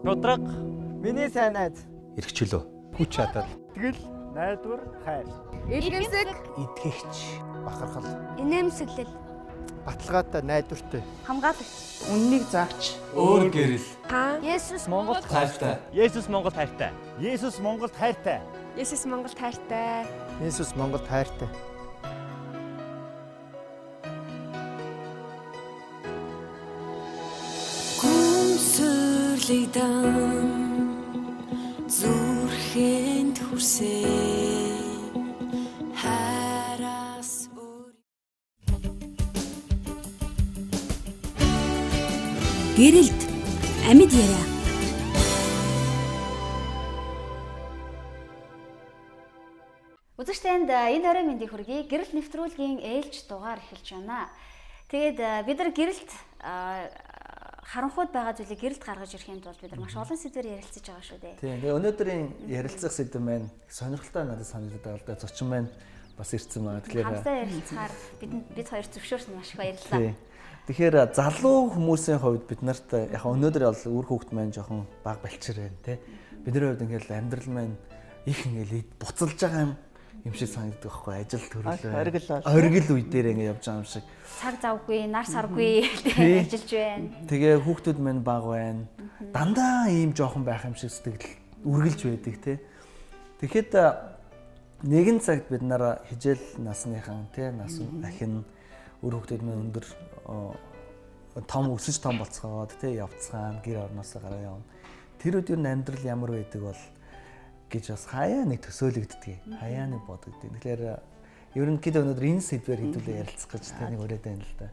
Шудраг. Миний сайн найз. Иргчлөө. Хүч чадал. Тэгэл найдвар хайр. Илгэмсэг. Итгэгч. Бахархал. Инээмсэглэл. Баталгаатай найдвартай. Хамгаалагч. Үннийг заавч. Өөр гэрэл. Та Есүс Монголд Хайртай. Есүс Монголд хайртай. Есүс Монголд хайртай. Есүс Монголд хайртай. Есүс Монголд хайртай. Сүрлэгдэн зүрхэнд хүрсээ хараас Гэрэлт амьд яриа. Үзэгчтэнд энэ орой мэндийг хүргэе. Гэрэлт нэвтрүүлгийн ээлж дугаар эхэлж байна. Тэгээд бид нар гэрэлт харанхуйд байгаа зүйлийг гэрэлт гаргаж ирэхийн тулд бид нар маш олон сэдвээр ярилцаж байгаа шүү дээ. Тийм. Тэгээ өнөөдрийн ярилцах сэдв маань сонирхолтой надад санагдаад байгаа л да. Зочин маань бас ирсэн байна. Тэгэхээр хамтдаа ярилцахаар бид хоёр зөвшөөрсөн маш их баярлалаа. Тийм. Тэгэхээр залуу хүмүүсийн хувьд бид нарт яг өнөөдөр бол үр хүүхэд маань жоохон баг балчир байна тий. Бидний хувьд ингээл амьдрал маань их ингээл буцалж байгаа юм шиг санагддаг байхгүй ажил төрөл оргил үе дээр ингээ явж байгаа юм шиг цаг завгүй нар саргүй ажиллаж байна. Тэгээ хүүхдүүд маань баг байна. Дандаа ийм жоохон байх юм шиг сэтгэл үргэлж байдаг тий. Тэгэхэд нэгэн цагт бид нараа хижээл насныхан тий нас ахин үр хүүхдүүд маань өндөр том өсөж том болцгоод тий явцгаана гэр орноосоо гараа явна. Тэр өдөр амьдрал ямар байдаг бол гэж бас хаяа нэг төсөөлөгддөг. Хаяа нэг бодогддог. Тэгэхээр ерөнхийдөө өнөөдөр энэ сэдвээр хэдүүлээ ярилцах гэж таныг ураад байна л да.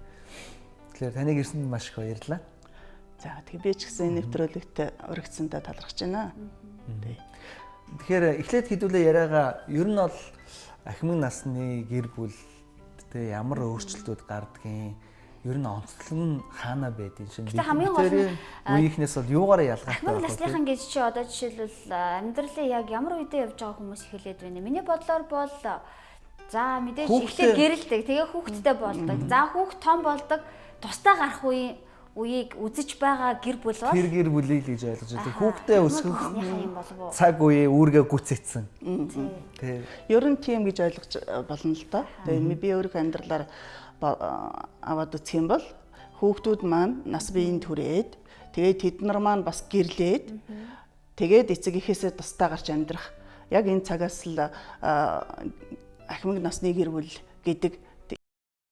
Тэгэхээр таныг ирсэнд маш их баярлалаа. За тэгээ би ч гэсэн энэ нэвтрүүлэгт урагдсандаа талархаж байна. Тэгэхээр эхлээд хэдүүлээ яриагаа ер нь бол ахмад насны гэр бүл тэ ямар өөрчлөлтүүд гардгийг ер нь онцлог нь хаана байдгийг шинэ үеийнхнээс бол юугаараа ялгаатай байна. Насныхан гэж чи одоо жишээлбэл амьдралын яг ямар үедээ явж байгаа хүмүүс ихэлээд байна. Миний бодлоор бол за мэдээж ихлээр гэрэлдэг. Тэгээ хүүхэдтэй болдог. За хүүхд том болдог. Тусдаа гарах үеийг үзэж байгаа гэр бүл бол тэр гэр бүлийг л гэж ойлгож байна. Хүүхдээ өсгөх цаг үе үүргээ гүцэтсэн. Тэг. Ер нь тийм гэж ойлгож болно л доо. Тэгээ би өөрийнхөө амьдралаар аваад үзэх юм бол хүүхдүүд маань нас биеийн түрээд тэгээд тэд нар маань бас гэрлээд тэгээд эцэг эхээсээ тусдаа гарч амьдрах яг энэ цагаас л ахмад насны гэр бүл гэдэг